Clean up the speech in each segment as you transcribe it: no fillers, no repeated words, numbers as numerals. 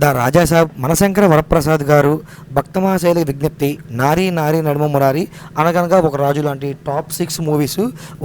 The Raja Saab మనశంకర Varaprasad గారు భక్తమహాశైల విజ్ఞప్తి, నారీ నారీ నడుమ మురారి, అనగనగా ఒక రాజు లాంటి టాప్ 6 మూవీస్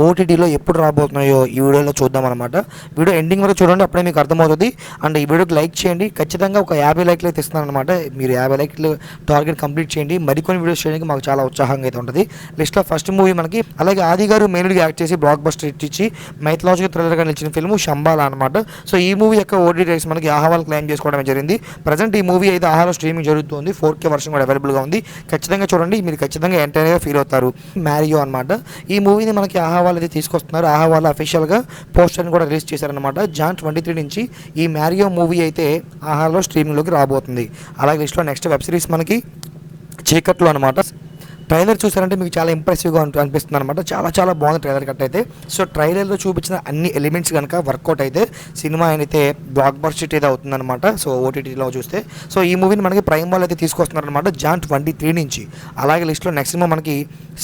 ఓటీటీలో ఎప్పుడు రాబోతున్నాయో ఈ వీడియోలో చూద్దామన్నమాట. వీడియో ఎండింగ్ వరకు చూడండి, అప్పుడే మీకు అర్థమవుతుంది. అండ్ ఈ వీడియోకి లైక్ చేయండి, ఖచ్చితంగా ఒక 50 లైక్లు అయితే ఇస్తున్నాను అనమాట. మీరు 50 లైక్లు టార్గెట్ కంప్లీట్ చేయండి. మరికొన్ని వీడియోస్ చేయడానికి మాకు చాలా ఉత్సాహంగా అయితే ఉంటుంది. లిస్ట్లో ఫస్ట్ మూవీ మనకి, అలాగే ఆది గారు మెయిన్గా యాక్ట్ చేసి బ్లాక్ బస్టర్ ఇచ్చి మైథలాజికల్ థ్రిల్లర్గా నిలిచిన ఫిల్మ్ శంబాలా అనమాట. సో ఈ మూవీ యొక్క ఓటీటీ రైట్స్ మనకి ఆహ్వాలు క్లెయిమ్ చేసుకోవడం జరిగింది. ప్రజెంట్ ఈ మూవీ అయితే ఆహాలో స్ట్రీమింగ్ జరుగుతుంది. 4K వర్షన్ కూడా అవైలబుల్గా ఉంది. ఖచ్చితంగా చూడండి, మీరు ఖచ్చితంగా ఎంటర్గా ఫీల్ అవుతారు. మ్యారియో అనమాట. ఈ మూవీని మనకి ఆహావాలు అయితే తీసుకొస్తున్నారు. ఆహావాలు అఫీషియల్గా పోస్టర్ని కూడా రిలీజ్ చేశారనమాట. జాన్ 23 నుంచి ఈ మ్యారియో మూవీ అయితే ఆహాలో స్ట్రీమింగ్లోకి రాబోతుంది. అలాగే లిస్ట్లో నెక్స్ట్ వెబ్ సిరీస్ మనకి చీకట్లో అనమాట. ట్రైలర్ చూసారంటే మీకు చాలా ఇంప్రెసివ్గా అనిపిస్తుంది అనమాట. చాలా బాగుంది ట్రైలర్ కట్ అయితే. సో ట్రైలర్లో చూపించిన అన్ని ఎలిమెంట్స్ కనుక వర్కౌట్ అయితే సినిమా అయితే బ్లాక్ బస్టర్ అయితే అవుతుందన్నమాట. సో ఓటీటీలో చూస్తే సో ఈ మూవీని మనకి ప్రైమ్ వాళ్ళు అయితే తీసుకొస్తున్నారనమాట జాన్ 23 నుంచి. అలాగే లిస్ట్లో నెక్స్ట్ సినిమా మనకి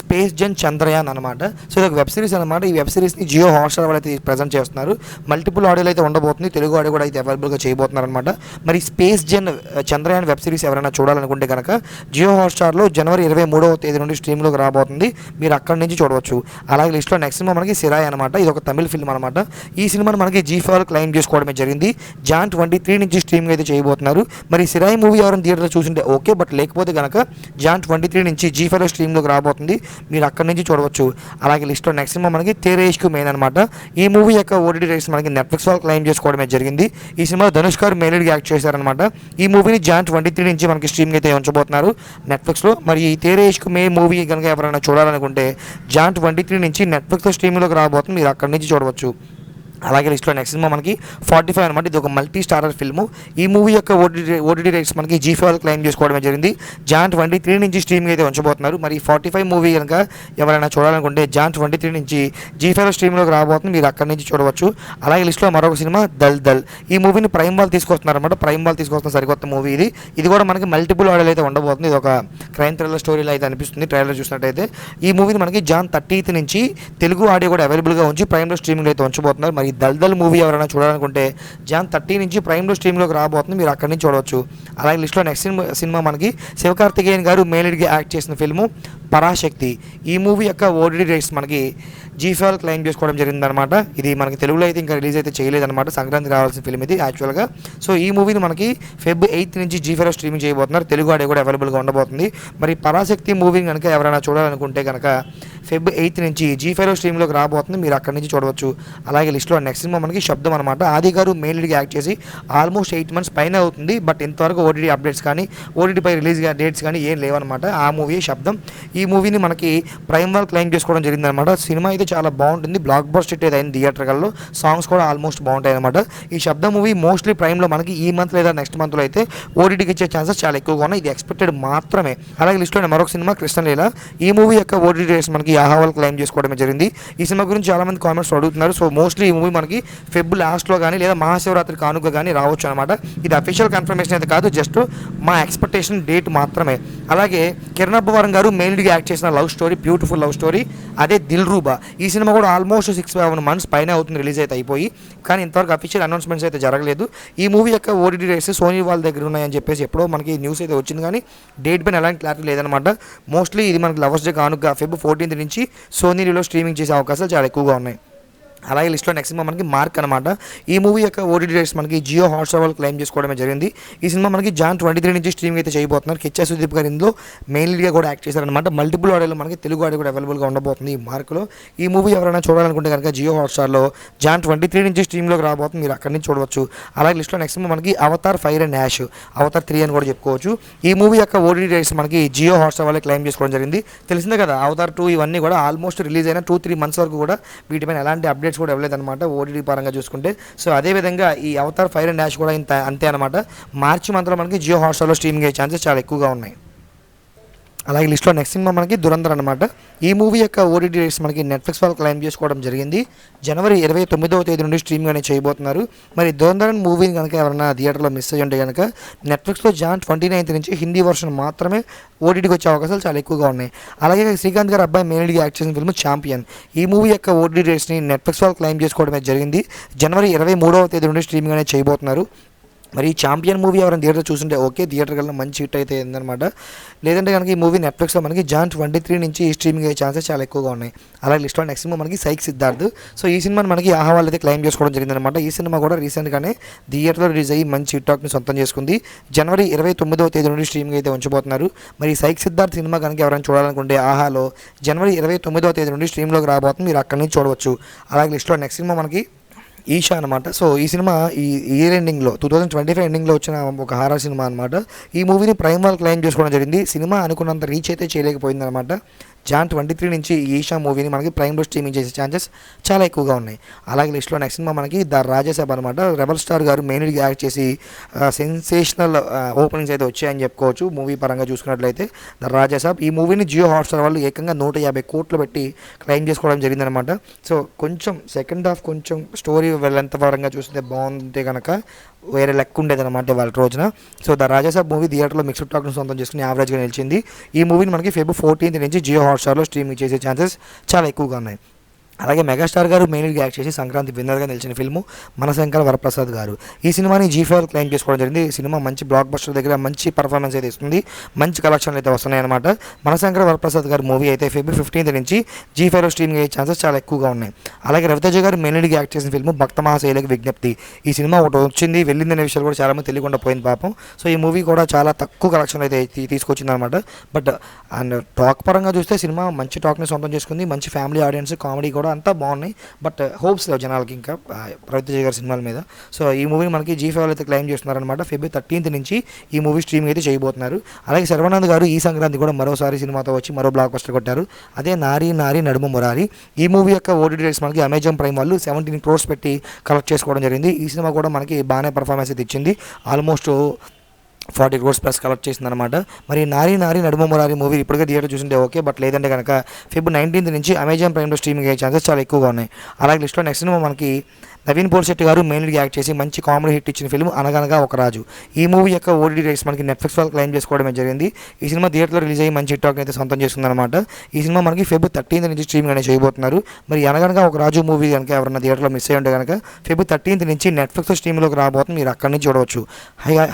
స్పేస్ జన్ చంద్రయాన్ అనమాట. సో ఇది ఒక వెబ్ సిరీస్ అనమాట. ఈ వెబ్ సిరీస్ని జియో హాట్స్టార్ వాళ్ళు అయితే ప్రజెంట్ చేస్తున్నారు. మల్టిపుల్ ఆడియోలు అయితే ఉండబోతుంది. తెలుగు ఆడియో కూడా అయితే అవైలబుల్గా చేయబోతున్నారు అనమాట. మరి space Jan Chandrayaan web series ఎవరైనా చూడాలనుకుంటే కనుక జియో హాట్స్టార్లో జనవరి 23వ తేదీ నుండి స్ట్రీమ్లోకి రాబోతుంది. మీరు అక్కడి నుంచి చూడవచ్చు. అలాగే లిస్ట్లో నెక్స్ట్ సినిమా మనకి సిరాయ్ అనమాట. ఇది ఒక తమిళ ఫిల్మ్ అనమాట. ఈ సినిమాని మనకి జీ5 క్లెయిమ్ చేసుకోవడమే జరిగింది. జాన్ 23 నుంచి స్ట్రీమింగ్ అయితే చేయబోతున్నారు. మరి సిరాయ్ మూవీ ఎవరైనా థియేటర్లో చూసింటే ఓకే, బట్ లేకపోతే కనుక జాన్ 23 నుంచి జీ5 స్ట్రీమ్లోకి రాబోతుంది. మీరు అక్కడి నుంచి చూడవచ్చు. అలాగే లిస్ట్లో నెక్స్ట్ సినిమా మనకి తేరే ఇష్క్ మెయిన్ అనమాట. ఈ మూవీ యొక్క ఓటీటీ రైట్స్ మనకి నెట్ఫ్లిక్స్ వాళ్ళు క్లెయిమ్ చేసుకోవడమే జరిగింది. ఈ సినిమా ధనుష్ గారు మెయిన్గా యాక్ట్ చేశారనమాట. ఈ మూవీని జాన్ 23 నుంచి మనకి స్ట్రీమింగ్ అయితే ఉంచబోతున్నారు నెట్ఫ్లిక్స్లో. మరి ఈ తేరే ఇష్క్ మే మూవీ కనుక ఎవరైనా చూడాలనుకుంటే జాన్ 23 నుంచి నెట్ఫ్లిక్స్లో స్ట్రీమింగ్లోకి రాబోతుంది. మీరు అక్కడి నుంచి చూడవచ్చు. అలాగే లిస్ట్లో నెక్స్ట్ సినిమా మనకి 45 అనమాట. ఇది ఒక మల్టీ స్టారర్ ఫిల్ము. ఈ మూవీ యొక్క ఓటీటీ రైట్స్ మనకి జీ5 క్లెయిమ్ చేసుకోవడమే జరిగింది. జాన్ 23 నుంచి స్ట్రీమింగ్ అయితే ఉంచబోతున్నారు. మరి 45 మూవీ కనుక ఎవరైనా చూడాలనుకుంటే జాన్ 23 నుంచి జీ5 స్ట్రీమింగ్లోకి రాబోతుంది. మీరు అక్కడి నుంచి చూడవచ్చు. అలాగే లిస్ట్లో మరొక సినిమా దల్ దల్. ఈ మూవీని ప్రైమ్ వాళ్ళు తీసుకొస్తున్నారు అనమాట. ప్రైమ్ వాళ్ళు తీసుకొస్తున్న సరికొత్త మూవీ ఇది. ఇది కూడా మనకి మల్టిపుల్ ఆడియోలు అయితే ఉండబోతుంది. ఇది ఒక క్రైమ్ థ్రిల్లర్ స్టోరీలో అయితే అనిపిస్తుంది ట్రైలర్ చూసినట్టయితే. ఈ మూవీని మనకి జాన్ 30th నుంచి తెలుగు ఆడియో కూడా అవైలబుల్గా ఉంచి ప్రైమ్లో స్ట్రీమింగ్ అయితే ఉంచబోతున్నారు. మరి దల్ మూవీ ఎవరైనా చూడాలనుకుంటే జాన్ 30 నుంచి ప్రైమ్లో స్ట్రీమ్లోకి రాబోతుంది. మీరు అక్కడి నుంచి చూడవచ్చు. అలాగే లిస్ట్లో నెక్స్ట్ సినిమా మనకి శివకార్తికేయన్ గారు మెయిన్గా యాక్ట్ చేసిన ఫిల్ము పరాశక్తి. ఈ మూవీ యొక్క ఓటీటీ రైట్స్ మనకి జీ5 క్లెయిమ్ చేసుకోవడం జరిగిందనమాట. ఇది మనకి తెలుగులో అయితే ఇంకా రిలీజ్ అయితే చేయలేదన్నమాట. సంక్రాంతికి రావాల్సిన ఫిల్మ్ ఇది యాక్చువల్గా. సో ఈ మూవీని మనకి Feb 8 నుంచి జీ5 స్ట్రీమింగ్ చేయబోతున్నారు. తెలుగు ఆడియో కూడా అవైలబుల్గా ఉండబోతుంది. మరి పరాశక్తి మూవీని కనుక ఎవరైనా చూడాలనుకుంటే కనుక Feb 8 నుంచి జీ5 స్ట్రీమ్లోకి రాబోతుంది. మీరు అక్కడి నుంచి చూడవచ్చు. అలాగే లిస్ట్లో నెక్స్ట్ సినిమా మనకి శబ్దం అనమాట. ఆది గారు మెయిన్ లీడ్గా యాక్ట్ చేసి ఆల్మోస్ట్ 8 months పైన అవుతుంది. బట్ ఇంతవరకు ఓటీటీ అప్డేట్స్ కానీ ఓటీటీపై రిలీజ్ డేట్స్ కానీ ఏం లేవన్నమాట. ఆ మూవీ శబ్దం. ఈ మూవీని మనకి ప్రైమ్ వాళ్ళు క్లెయిమ్ చేసుకోవడం జరిగిందనమాట. సినిమా అయితే చాలా బాగుంటుంది. బ్లాక్ బస్టర్ అయితే అయింది థియేటర్లో. సాంగ్స్ కూడా ఆల్మోస్ట్ బాగుంటాయి అనమాట. ఈ శబ్దం మూవీ మోస్ట్లీ ప్రైమ్లో మనకి ఈ మంత్ లేదా నెక్స్ట్ మంత్లో అయితే ఓటీటీకి ఇచ్చే ఛాన్సెస్ చాలా ఎక్కువగా ఉన్నాయి. ఇది ఎక్స్పెక్టెడ్ మాత్రమే. అలాగే లిస్ట్లో మరొక సినిమా కృష్ణలీల. ఈ మూవీ యొక్క ఓటీటీ రేట్స్ మనకి ఆహ్వాలు క్లెయిమ్ చేసుకోవడమే జరిగింది. ఈ సినిమా గురించి చాలా మంది కామెంట్స్ అడుగుతున్నారు. సో మోస్ట్లీ ఈ మూవీ మనకి ఫెబ్ లాస్ట్లో కానీ లేదా మహాశివరాత్రి కానుక కానీ రావచ్చు అనమాట. ఇది అఫీషియల్ కన్ఫర్మేషన్ అయితే కాదు, జస్ట్ మా ఎక్స్పెక్టేషన్ డేట్ మాత్రమే. అలాగే కిరణ్ అబ్బవరం గారు మెయిన్గా యాక్ట్ చేసిన love story, beautiful love story, అదే దిల్ రూబా. ఈ సినిమా కూడా ఆల్మోస్ట్ 6-7 months పైన అవుతుంది రిలీజ్ అయితే అయిపోయి. కానీ ఇంతవరకు అఫీషియల్ అనౌన్స్మెంట్స్ అయితే జరగలేదు. ఈ మూవీ యొక్క ఓటీటీ రైట్స్ సోనీ వాళ్ళ దగ్గర ఉన్నాయని చెప్పేసి ఎప్పుడో మనకి న్యూస్ అయితే వచ్చింది, కానీ డేట్ పైన ఎలాంటి క్లారిటీ లేదనమాట. మోస్ట్లీ ఇది మనకి లవర్స్ డే కానుక Feb 14 నుంచి సోనీలో స్ట్రీమింగ్ చేసే అవకాశాలు చాలా ఎక్కువగా ఉన్నాయి. అలాగే లిస్ట్లో నెక్స్ట్ సినిమా మనకి మార్క్ అనమాట. ఈ మూవీ యొక్క ఓటీటీ రైట్స్ మనకి జియో హాట్స్టార్ వాళ్ళు క్లెయిమ్ చేసుకోవడమే జరిగింది. ఈ సినిమా మనకి జాన్ 23 నుంచి స్ట్రీమింగ్ అయితే చేయబోతున్నారు. కిచ్చా సుదీప్ గారు ఇందులో మెయిన్గా కూడా యాక్ట్ చేశారనమాట. మల్టిపుల్ ఆడియోలో మనకి తెలుగు ఆడియో కూడా అవైలబుల్గా ఉండబోతుంది ఈ మార్కులో. ఈ మూవీ ఎవరైనా చూడాలనుకుంటే కనుక జియో హాట్స్టార్లో జాన్ 23 నుంచి స్ట్రీమ్లోకి రాబోతుంది. మీరు అక్కడి నుంచి చూడవచ్చు. అలాగే లిస్ట్లో నెక్స్ట్ సినిమా మనకి Avatar fire and ash, Avatar 3 అని కూడా చెప్పుకోవచ్చు. ఈ మూవీ యొక్క ఓటీటీ రైట్స్ మనకి జియో హాట్స్టార్ వాళ్ళే క్లెయిమ్ చేసుకోవడం జరిగింది. తెలిసిందే కదా, అవతార్ 2 ఇవన్నీ కూడా ఆల్మోస్ట్ రిలీజ్ అయిన 2-3 months వరకు కూడా వీటిపైన ఎలాంటి అప్డేట్స్ కూడా ఇవ్వలేదన్నమాట ఓటీటీ పరంగా చూసుకుంటే. సో అదేవిధంగా ఈ అవతార్ ఫైర్ అండ్ డాష్ కూడా అంతే అనమాట. మార్చి మంత్లో మనకి జియో హాట్స్టార్లో స్ట్రీమింగ్ అయ్యే ఛాన్సెస్ చాలా ఎక్కువగా ఉన్నాయి. అలాగే లిస్ట్లో నెక్స్ట్ సినిమా మనకి దురంధర్ అనమాట. ఈ మూవీ యొక్క ఓటీటీ రైట్స్ మనకి నెట్ఫ్లిక్స్ వాళ్ళు క్లెయిమ్ చేసుకోవడం జరిగింది. జనవరి 29వ తేదీ నుండి స్ట్రీమింగ్ అనేది చేయబోతున్నారు. మరి దురంధర్ మూవీని కనుక ఎవరైనా థియేటర్లో మిస్ అయ్యి ఉంటే కనుక నెట్ఫ్లిక్స్లో జాన్ 29 నుంచి హిందీ వర్షన్ మాత్రమే ఓటీటీకి వచ్చే అవకాశాలు చాలా ఎక్కువగా ఉన్నాయి. అలాగే శ్రీకాంత్ గారు అబ్బాయి మెయిన్గా యాక్ట్ చేసిన ఫిల్మ్ ఛాంపియన్. ఈ మూవీ యొక్క ఓటీటీ రైట్స్ని నెట్ఫ్లిక్స్ వాళ్ళు క్లెయిమ్ చేసుకోవడమే జరిగింది. జనవరి 23వ తేదీ నుండి స్ట్రీమింగ్ అనేది చేయబోతున్నారు. మరి ఈ ఛాంపియన్ మూవీ ఎవరైనా థియేటర్ చూస్తుంటే ఓకే, థియేటర్ కల్లా మంచి హిట్ అయితే ఏందనమాట. లేదంటే కనుక ఈ మూవీ నెట్ఫ్లిక్స్లో మనకి జాన్ 23 నుంచి స్ట్రీమింగ్ అయ్యే ఛాన్సెస్ చాలా ఎక్కువగా ఉన్నాయి. అలాగే లిస్ట్లో నెక్స్ట్ సినిమా మనకి సైక్ సిద్ధార్థ్. సో ఈ సినిమాని మనకి ఆహా వాళ్ళు అయితే క్లైమ్ చేసుకోవడం జరిగిందనమాట. ఈ సినిమా కూడా రీసెంట్గానే థియేటర్లో రిలీజ్ అయ్యి మంచి హిట్ టాక్ని సొంతం చేసుకుంది. జనవరి 29వ తేదీ నుండి స్ట్రీమింగ్ అయితే ఉంచబోతున్నారు. మరి ఈ సైక్ సిద్ధార్థ్ సినిమా కనుక ఎవరైనా చూడాలనుకుంటే ఆహాలో జనవరి 29వ తేదీ నుండి స్ట్రీమ్లోకి రాబోతుంది, మీరు అక్కడి నుంచి చూడవచ్చు. అలాగే లిస్ట్లో నెక్స్ట్ సినిమా మనకి ఈషా అనమాట. సో ఈ సినిమా ఈ ఇయర్ ఎండింగ్లో 2025 ఎండింగ్లో వచ్చిన ఒక హారర్ సినిమా అనమాట. ఈ మూవీని ప్రైమ్ వాళ్ళు క్లైమ్ చేసుకోవడం జరిగింది. సినిమా అనుకున్నంత రీచ్ అయితే చేయలేకపోయింది అనమాట. జాన్ 23 నుంచి ఈ ఈషా మూవీని మనకి ప్రైమ్లో స్ట్రీమింగ్ చేసే ఛాన్సెస్ చాలా ఎక్కువగా ఉన్నాయి. అలాగే లిస్ట్లో నెక్స్ట్ సినిమా మనకి ద రాజాసాబ్ అనమాట. రెబల్ స్టార్ గారు మెయిన్గా యాక్ట్ చేసి సెన్సేషనల్ ఓపెనింగ్స్ అయితే వచ్చాయని చెప్పుకోవచ్చు మూవీ పరంగా చూసుకున్నట్లయితే. ద రాజాసాబ్ ఈ మూవీని జియో హాట్స్టార్ వాళ్ళు ఏకంగా 150 కోట్లు పెట్టి క్లైమ్ చేసుకోవడం జరిగిందనమాట. సో కొంచెం సెకండ్ హాఫ్ కొంచెం స్టోరీ వెళ్ళేంత పరంగా చూస్తే బాగుంటే కనుక వేరే లెక్క ఉండేదన్నమాట వాళ్ళ రోజున. సో ద రాజాసాబ్ మూవీ థియేటర్లో మిక్స్డ్ టాక్ను సొంతం చేసుకుని యావరేజ్గా నిలిచింది. ఈ మూవీని మనకి ఫిబ్రవరి 14 నుంచి జియో హాట్స్టార్లో స్ట్రీమింగ్ చేసే ఛాన్సెస్ చాలా ఎక్కువగా ఉన్నాయి. అలాగే మెగాస్టార్ గారు మెయిన్గా యాక్ట్ చేసి సంక్రాంతి విన్నర్గా నిలిచిన ఫిల్ము మనశంకర వరప్రసాద్ గారు. ఈ సినిమాని G5 క్లైమ్ చేసుకోవడం జరిగింది. ఈ సినిమా మంచి బ్లాక్ బస్టర్ దగ్గర మంచి పర్ఫార్మెన్స్ అయితే ఇస్తుంది, మంచి కలెక్షన్లు అయితే వస్తున్నాయి అనమాట. మనశంకర వరప్రసాద్ గారు మూవీ అయితే ఫిబ్రవరి 15 నుంచి G5 స్ట్రీమింగ్ అయ్యే ఛాన్సెస్ చాలా ఎక్కువగా ఉన్నాయి. అలాగే రవితేజ గారు మెయిన్గా యాక్ట్ చేసిన ఫిల్ము భక్త మహాశైలకు విజ్ఞప్తి. ఈ సినిమా ఒకటి వచ్చింది వెళ్ళిందనే విషయాలు కూడా చాలామంది తెలియకుండా పోయింది పాపం. సో ఈ మూవీ కూడా చాలా తక్కువ కలెక్షన్ అయితే తీసుకొచ్చింది అనమాట. బట్ అండ్ టాక్ పరంగా చూస్తే సినిమా మంచి టాక్ని సొంతం చేసుకుంది, మంచి ఫ్యామిలీ ఆడియన్స్, కామెడీ కూడా అంతా బాగున్నాయి. బట్ హోప్స్ లేవు జనాలకి ఇంకా రవితేజ గారి సినిమాల మీద. సో ఈ మూవీ మనకి G5 అయితే క్లైమ్ చేస్తున్నారనమాట. ఫిబ్రవరి 13 నుంచి ఈ మూవీ స్ట్రీమింగ్ అయితే చేయబోతున్నారు. అలాగే శర్వానంద్ గారు ఈ సంక్రాంతి కూడా మరోసారి సినిమాతో వచ్చి మరో బ్లాక్ బస్టర్ కొట్టారు. అదే నారీ నారీ నడుమ మురారి. ఈ మూవీ యొక్క ఓటీటీ రైట్స్ మనకి అమెజాన్ ప్రైమ్ వాళ్ళు 17 crores పెట్టి కలెక్ట్ చేసుకోవడం జరిగింది. ఈ సినిమా కూడా మనకి బాగానే పర్ఫార్మెన్స్ అయితే ఇచ్చింది, ఆల్మోస్ట్ 40 crores ప్లస్ కలెక్ట్ చేసిందనమాట. మరి నారీ నారీ నడుమ మురారి మూవీ ఇప్పటికే థియేటర్ చూసింటే ఓకే, బట్ లేదంటే కనుక ఫిబ్రవరి 19 నుంచి అమెజాన్ ప్రైమ్లో స్ట్రీమింగ్ అయ్యే ఛాన్సెస్ చాలా ఎక్కువగా ఉన్నాయి. అలాగే లిస్ట్లో నెక్స్ట్ సినిమా మనకి నవీన్ పోల్శెట్టి గారు మెయిన్గా యాక్ట్ చేసి మంచి కామెడీ హిట్ ఇచ్చిన ఫిల్మ్ అనగనగా ఒక రాజు. ఈ మూవీ యొక్క ఓటీటీ రైట్స్ మనకి నెట్ఫ్లిక్స్ వాళ్ళు క్లైమ్ చేసుకోవడమే జరిగింది. ఈ సినిమా థియేటర్లో రిలీజ్ అయ్యి మంచి హిట్ టాక్ అయితే సొంతం చేస్తుందన్నమాట. ఈ సినిమా మనకి ఫిబ్రవరి 13 నుంచి స్ట్రీమింగ్ అనేది చేయబోతున్నారు. మరి అనగనగా ఒక రాజు మూవీ కనుక ఎవరైనా థియేటర్లో మిస్ అయ్యి ఉంటే కనుక ఫిబ్రవరి 13 నుంచి నెట్ఫ్లిక్స్ స్ట్రీమ్లోకి రాబోతుంది, మీరు అక్కడి నుంచి చూడవచ్చు.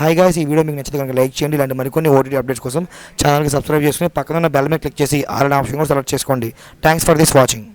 హై గాయ్స్, ఈ వీడియో మీకు నచ్చితే కనుక లైక్ చేయండి. ఇలాంటి మరికొన్ని ఓటీటీ అప్డేట్స్ కోసం ఛానల్కి సబ్స్క్రైబ్ చేసుకుని పక్కన బెల్ మీద క్లిక్ చేసి ఆల్ ఆప్షన్ కూడా సెలెక్ట్ చేసుకోండి. Thanks for this watching.